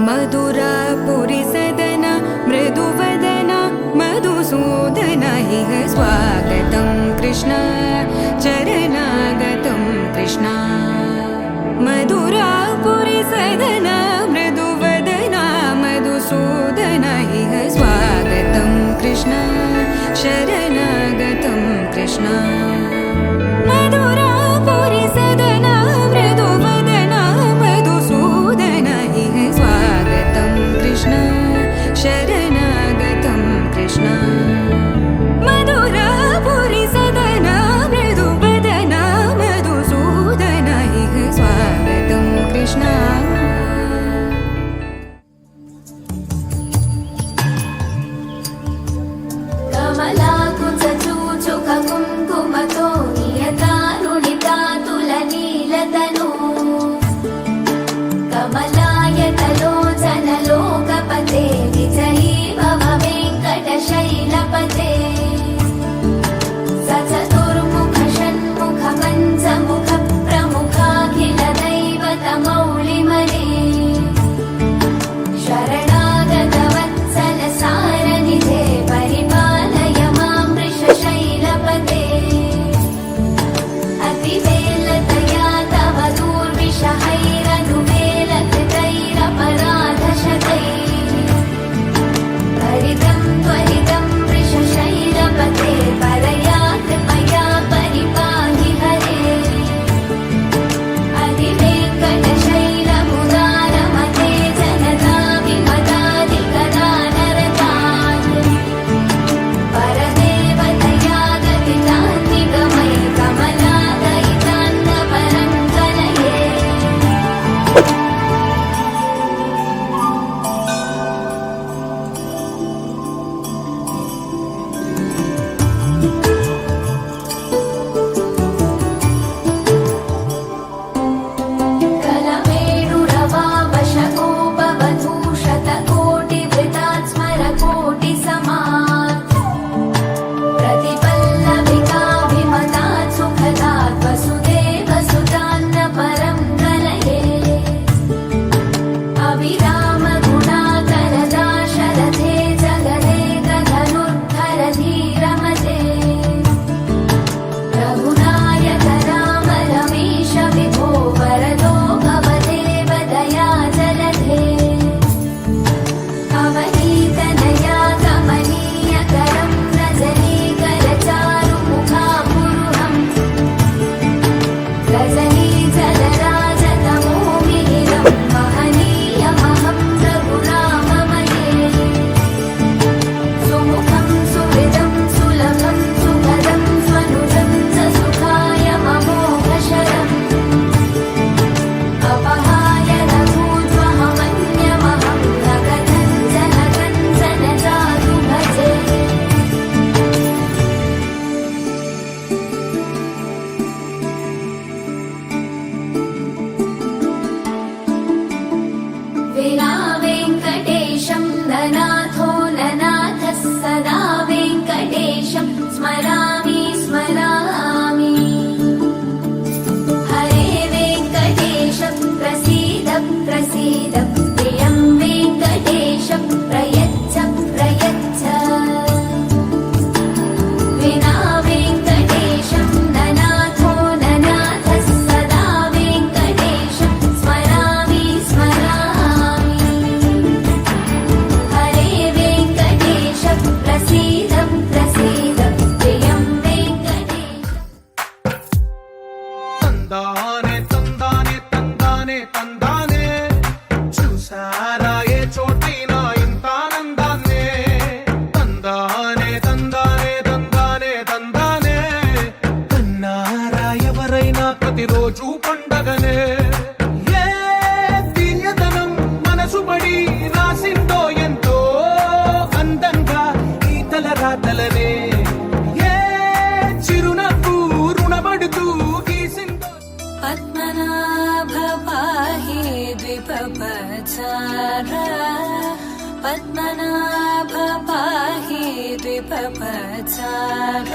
मधुरापुरी सदन मृदुवदन मधुसूदन इह स्वागतं कृष्ण चरणागतं कृष्ण मधुरापुरी सदन मृदुवदन मधुसूदन इह स्वागतं कृष्ण शरणागतं कृष्ण मधुरापुरी सदन मृदुवदन मधुसूदन इह स्वागतं कृष्ण शरणागतं कृष्ण मधुरापुरी सदन मृदुवदन मधुसूदन इह स्वागतं कृष्ण कुङ्कुमतो नियतारुणितातुलनीलतनु कमलायतलोचनलोकपते विजयी भव वेङ्कटशैलपते सचतुर्मुख षण्मुख पञ्चमुख प्रमुखाखिल दैवतमौलिमने शरणागतवत्सल सारनिधे परिपालय मां वृषशैलपते अतिवेलतया तव दूर्विषहैरनुवेलकृतैरपराधशतैः त्वरितं त्वरितं वृषशैलपते परया कृपया परिपाहि हरे अधिवेङ्कटशैलमुदारमते जनता विमदादिकदानरतान् परदेवतया गतितान् निगमै कमलादयितान्नपरं कलये कलमेणुरवावशकोपवधूशतकोटिभृतात् स्मरकोटिसमात् प्रतिपल्लविकाभिमतात् सुखदात् वसुदेवसुतान्नपरं कलये अविरामगुणाकरदाशरथे जगदेकधनुर्धर धीरमते रघुनायक राम रमेश विभो वरदो भवदेव दयाजलधे अवनीतनया कमनीयकरं रजनीकरचारुमुखापुरुहम् रजनीजलराजतमोमिहिरं महनीयमहं रघुराममये सुमुखं सुहृदं सुलभं सुभदं स्वनुजं च सुखाय ममोघशरम् अपहाय रघूत्वहमन्यमहं न कथञ्चन कञ्चन चारु भजे विना वेङ्कटेशं ननाथो ननाथः सदा वेङ्कटेशं स्मरामि स्मरामि हरे वेङ्कटेश प्रसीद प्रसीद प्रियं वेङ्कटेश प्रयच्छ प्रयच्छ विना वेङ्कटेशं ननाथो ननाथः सदा वेङ्कटेशं स्मरामि स्मरामि हरे वेङ्कटेश प्रसीद प्रसीद प्रियं वेङ्कटेश తందానే తందానే తందానే తందానే చూసారా ఏ చోటైనా ఇంత ఆనందాన్నే తందానే తందానే తందానే తందానే కన్నారా ఎవరైనా ప్రతిరోజు పండగనే ఏ తీయదనం మనసు పడి రాసిందో ఎంతో అందంగా ఈ తలరాతలనే ఏ చిరునవ్వు రుణపడుతూ గీసిందో पद्मनाभ पाहि द्विपपचार पद्मनाभ पाहि द्विपपचार